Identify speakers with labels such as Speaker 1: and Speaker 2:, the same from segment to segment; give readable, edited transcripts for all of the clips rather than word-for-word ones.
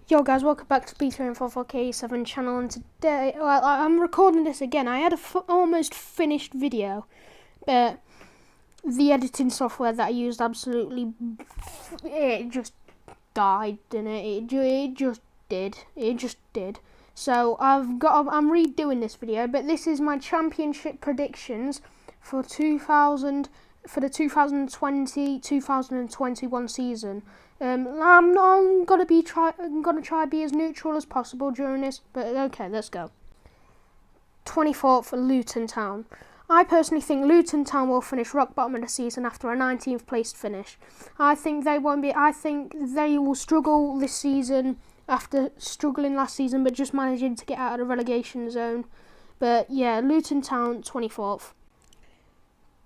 Speaker 1: Yo guys, welcome back to B344K7 channel, and today, I'm recording this again. I had a almost finished video, but the editing software that I used it just died, didn't it? It just did. So I'm redoing this video, but this is my championship predictions for the 2020-2021 season. I'm gonna try to be as neutral as possible during this, but okay, let's go. 24th, Luton Town. I personally think Luton Town will finish rock bottom of the season after a 19th place finish. I think they will struggle this season after struggling last season, but just managing to get out of the relegation zone. But yeah, Luton Town 24th.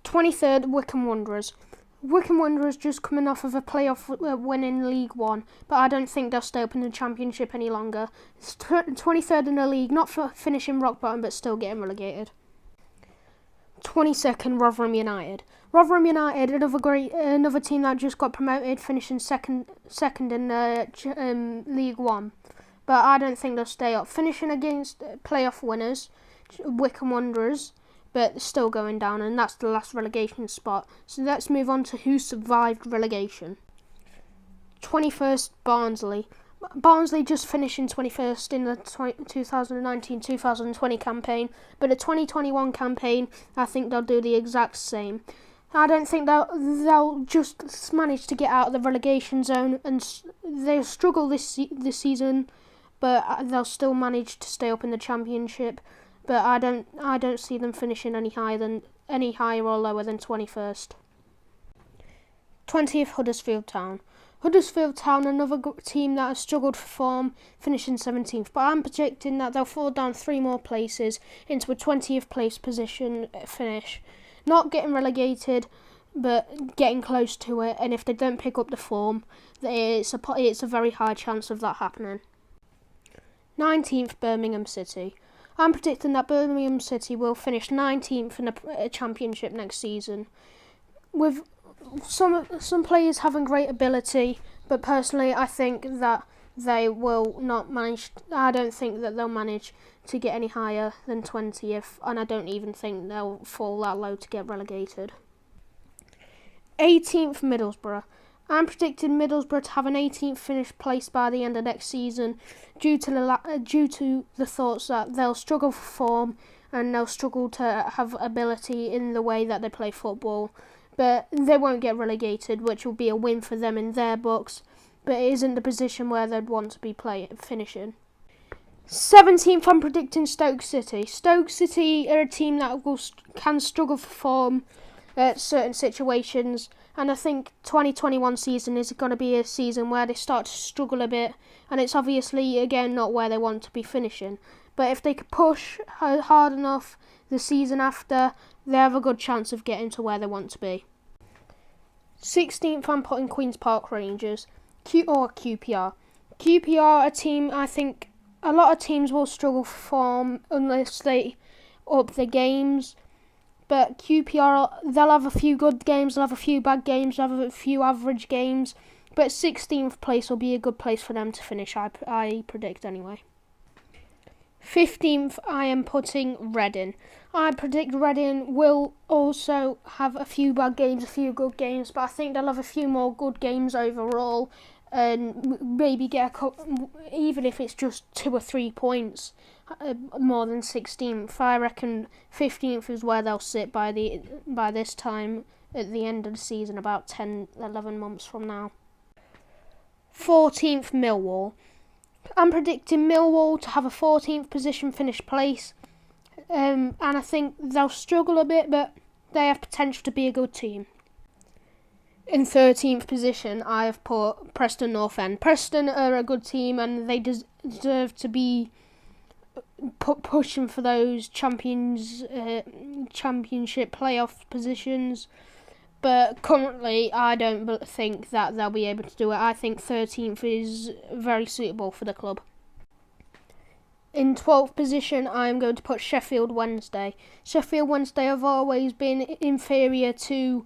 Speaker 1: 23rd, Wycombe Wanderers. Wycombe Wanderers just coming off of a playoff win in League One, but I don't think they'll stay up in the Championship any longer. It's 23rd in the league, not for finishing rock bottom, but still getting relegated. 22nd, Rotherham United. Rotherham United, another team that just got promoted, finishing second in League One, but I don't think they'll stay up. Finishing against playoff winners, Wycombe Wanderers, but still going down, and that's the last relegation spot. So let's move on to who survived relegation. 21st, Barnsley. Barnsley just finishing 21st in the 2019-2020 campaign, but the 2021 campaign, I think they'll do the exact same. I don't think they'll just manage to get out of the relegation zone, and they'll struggle this season, but they'll still manage to stay up in the Championship. But I don't see them finishing any higher or lower than 21st. 20th, Huddersfield Town. Huddersfield Town, another team that has struggled for form, finishing 17th. But I'm projecting that they'll fall down 3 more places into a 20th place position finish. Not getting relegated, but getting close to it. And if they don't pick up the form, it's a very high chance of that happening. 19th, Birmingham City. I'm predicting that Birmingham City will finish 19th in the Championship next season. With some players having great ability, but personally I think that they will not manage. I don't think that they'll manage to get any higher than 20th, and I don't even think they'll fall that low to get relegated. 18th, Middlesbrough. I'm predicting Middlesbrough to have an 18th finish place by the end of next season, due to the thoughts that they'll struggle for form and they'll struggle to have ability in the way that they play football. But they won't get relegated, which will be a win for them in their books, but it isn't the position where they'd want to be finishing. 17th, I'm predicting Stoke City. Stoke City are a team that can struggle for form at certain situations, and I think 2021 season is going to be a season where they start to struggle a bit, and it's obviously again not where they want to be finishing, but if they could push hard enough the season after, they have a good chance of getting to where they want to be. 16th, I'm putting Queen's Park Rangers, QPR. QPR, a team I think a lot of teams will struggle for form unless they up their games. But QPR, they'll have a few good games, they'll have a few bad games, they'll have a few average games. But 16th place will be a good place for them to finish, I predict anyway. 15th, I am putting Reading. I predict Reading will also have a few bad games, a few good games, but I think they'll have a few more good games overall, and maybe get even if it's just 2 or 3 points more than 16th. I reckon 15th is where they'll sit by this time at the end of the season, about 10-11 months from now. 14th, Millwall. I'm predicting Millwall to have a 14th position finish place, and I think they'll struggle a bit, but they have potential to be a good team. In 13th position, I have put Preston North End. Preston are a good team, and they deserve to be pushing for those championship playoff positions. But currently, I don't think that they'll be able to do it. I think 13th is very suitable for the club. In 12th position, I'm going to put Sheffield Wednesday. Sheffield Wednesday have always been inferior to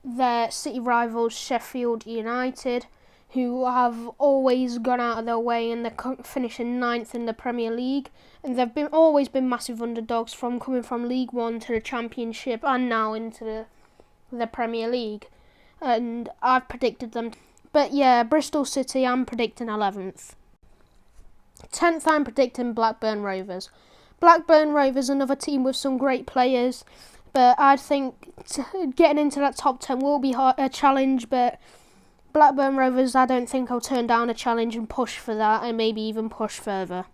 Speaker 1: their city rivals Sheffield United. who have always gone out of their way, and they're finishing 9th in the Premier League. And they've always been massive underdogs from coming from League One to the Championship and now into the Premier League. And I've predicted them. But yeah, Bristol City, I'm predicting 11th. 10th, I'm predicting Blackburn Rovers. Blackburn Rovers, another team with some great players, but I think getting into that top 10 will be a challenge, but Blackburn Rovers, I don't think I'll turn down a challenge and push for that, and maybe even push further.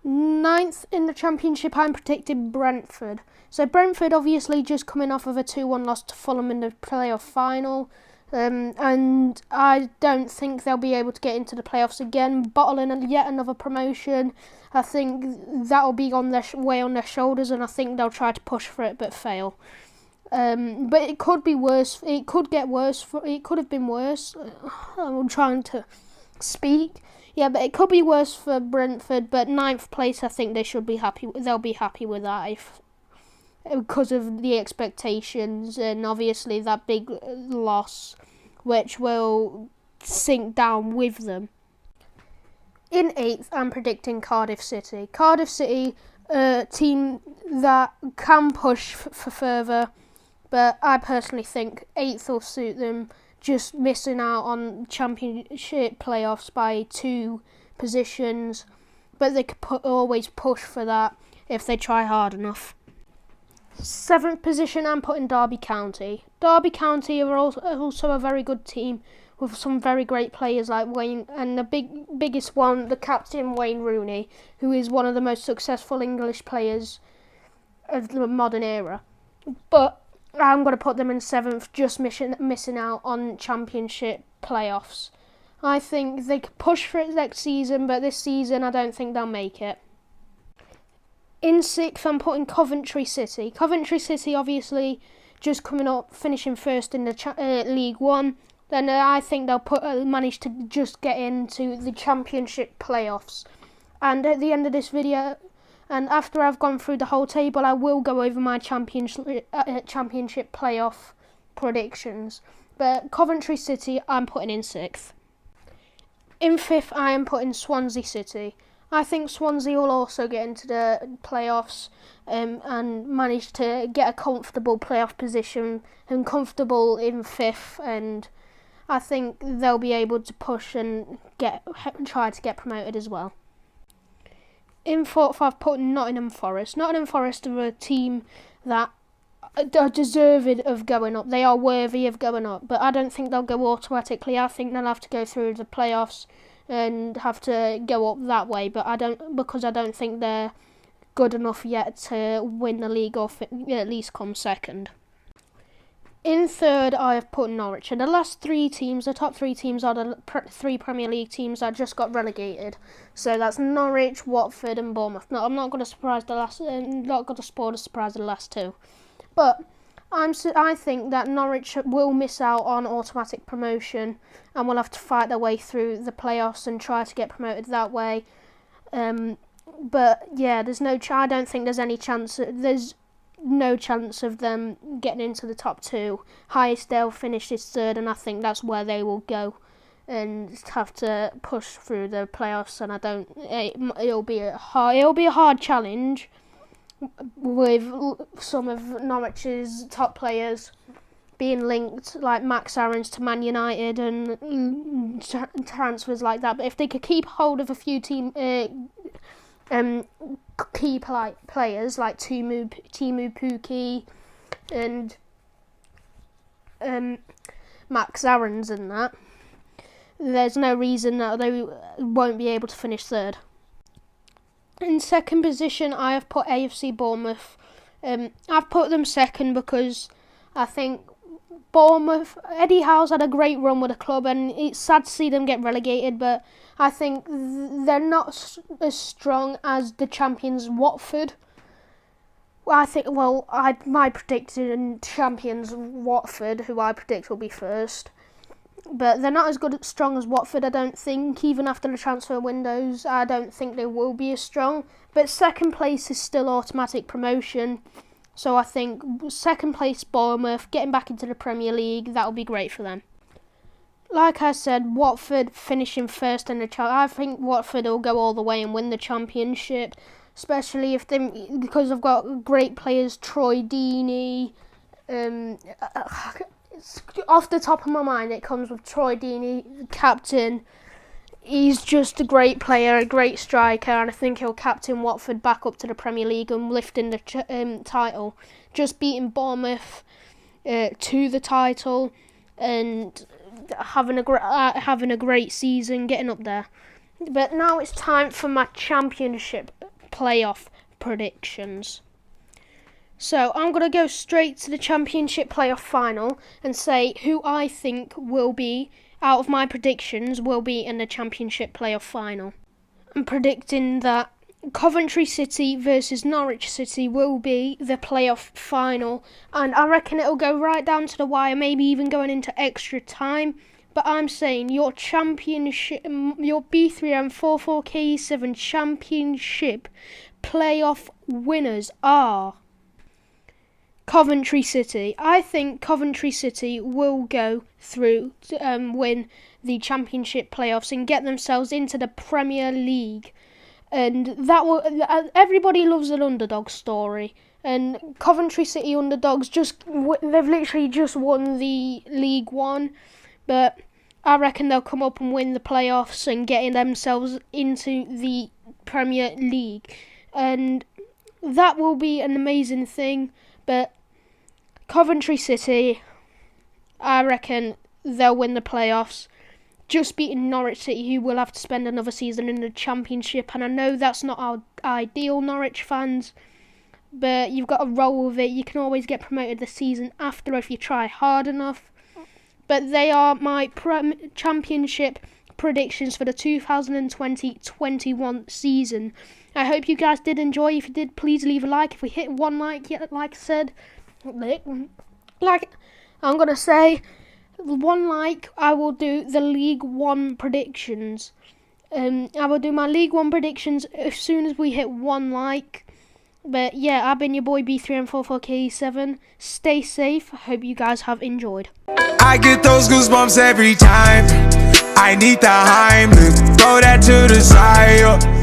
Speaker 1: 9th in the Championship, I'm predicting Brentford. So Brentford obviously just coming off of a 2-1 loss to Fulham in the playoff final. And I don't think they'll be able to get into the playoffs again, bottling yet another promotion. I think that'll be on their on their shoulders, and I think they'll try to push for it but fail. But it could be worse. It could get worse. It could have been worse. I'm trying to speak. Yeah, but it could be worse for Brentford. But 9th place, I think they should be happy. They'll be happy with that because of the expectations and obviously that big loss, which will sink down with them. In 8th, I'm predicting Cardiff City. Cardiff City, a team that can push for further, but I personally think 8th will suit them, just missing out on Championship playoffs by 2 positions, but they could always push for that if they try hard enough. 7th position, I'm putting Derby County. Derby County are also a very good team with some very great players like Wayne, and the biggest one, the captain Wayne Rooney, who is one of the most successful English players of the modern era. But I'm going to put them in 7th, just missing out on Championship playoffs. I think they could push for it next season, but this season I don't think they'll make it. In 6th, I'm putting Coventry City. Coventry City, obviously, just coming up, finishing 1st in the League One. Then I think they'll manage to just get into the Championship playoffs. And at the end of this video, and after I've gone through the whole table, I will go over my Championship playoff predictions. But Coventry City, I'm putting in 6th. In 5th, I am putting Swansea City. I think Swansea will also get into the playoffs and manage to get a comfortable playoff position and comfortable in 5th, and I think they'll be able to push and try to get promoted as well. In 4th, I've put Nottingham Forest. Nottingham Forest are a team that are deserved of going up. They are worthy of going up, but I don't think they'll go automatically. I think they'll have to go through the playoffs and have to go up that way, but I don't think they're good enough yet to win the league or at least come 2nd. In 3rd, I have put Norwich, and the last 3 teams, the top 3 teams, are the 3 Premier League teams that just got relegated. So that's Norwich, Watford, and Bournemouth. No, I'm not going to spoil the surprise of the last 2, but I think that Norwich will miss out on automatic promotion and will have to fight their way through the playoffs and try to get promoted that way. But yeah, I don't think there's any chance. There's no chance of them getting into the top 2. Highest they'll finish is 3rd, and I think that's where they will go and have to push through the playoffs. And it'll be a hard challenge, with some of Norwich's top players being linked, like Max Aarons, to Man United and transfers like that. But if they could keep hold of a few key players like Teemu Pukki and Max Aarons and that, there's no reason that they won't be able to finish 3rd. In 2nd position, I have put AFC Bournemouth. I've put them 2nd because I think Bournemouth, Eddie Howe's had a great run with the club, and it's sad to see them get relegated, but I think they're not as strong as the champions Watford. My predicted champions Watford, who I predict will be 1st. But they're not as strong as Watford, I don't think. Even after the transfer windows, I don't think they will be as strong. But 2nd place is still automatic promotion. So I think 2nd place Bournemouth, getting back into the Premier League, that'll be great for them. like I said, Watford finishing first in the I think Watford will go all the way and win the championship, especially if they, because I've got great players, Troy Deeney. Off the top of my mind, it comes with Troy Deeney, captain. He's just a great player, a great striker, and I think he'll captain Watford back up to the Premier League and lifting the title. Just beating Bournemouth to the title and having a great season, getting up there. But now it's time for my championship playoff predictions. So I'm going to go straight to the championship playoff final and say who I think will be, out of my predictions, will be in the championship playoff final. I'm predicting that Coventry City versus Norwich City will be the playoff final, and I reckon it'll go right down to the wire, maybe even going into extra time. But I'm saying your championship, your B3M44KE7 championship playoff winners are Coventry City. I think Coventry City will go through to win the championship playoffs and get themselves into the Premier League. And that will. Everybody loves an underdog story. And Coventry City underdogs they've literally just won the League One, but I reckon they'll come up and win the playoffs and getting themselves into the Premier League, and that will be an amazing thing. But Coventry City, I reckon they'll win the playoffs, just beating Norwich City, who will have to spend another season in the Championship. And I know that's not our ideal, Norwich fans, but you've got to roll with it. You can always get promoted the season after if you try hard enough. But they are my Championship predictions for the 2020-21 season. I hope you guys did enjoy. If you did, please leave a like. If we hit 1 like, like I said, I'm going to say 1 like, I will do the League One predictions. I will do my League One predictions as soon as we hit 1 like. But yeah, I've been your boy B3M44KE7. Stay safe. I hope you guys have enjoyed.
Speaker 2: I get those goosebumps every time. I need the Heimlich, throw that to the side.